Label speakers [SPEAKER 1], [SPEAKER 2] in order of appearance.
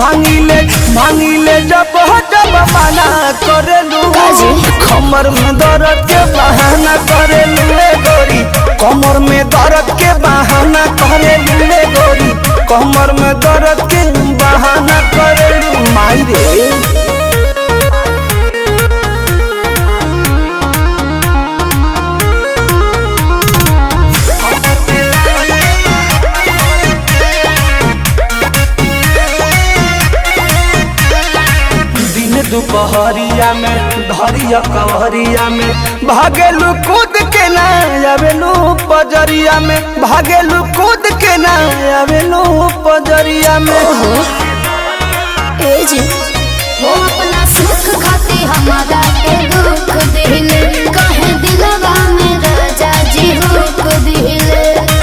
[SPEAKER 1] मांगिले जब बहाना करेलू कमर में दर्द के बहाना करेलू गोरी कमर में दर्द के बहाना करेलू गोरी कमर में दर्द के बहाना करेलू माई रे। दुपहरिया में धरिया कवरिया में भागेलू कूद के ना आवेलू पजरिया में भागेलू कूद के ना आवेलू पजरिया में
[SPEAKER 2] ए जी वो अपना सुख खाती हमारा के दुख दिले कहे दिलवा में राजा जी हुक दिले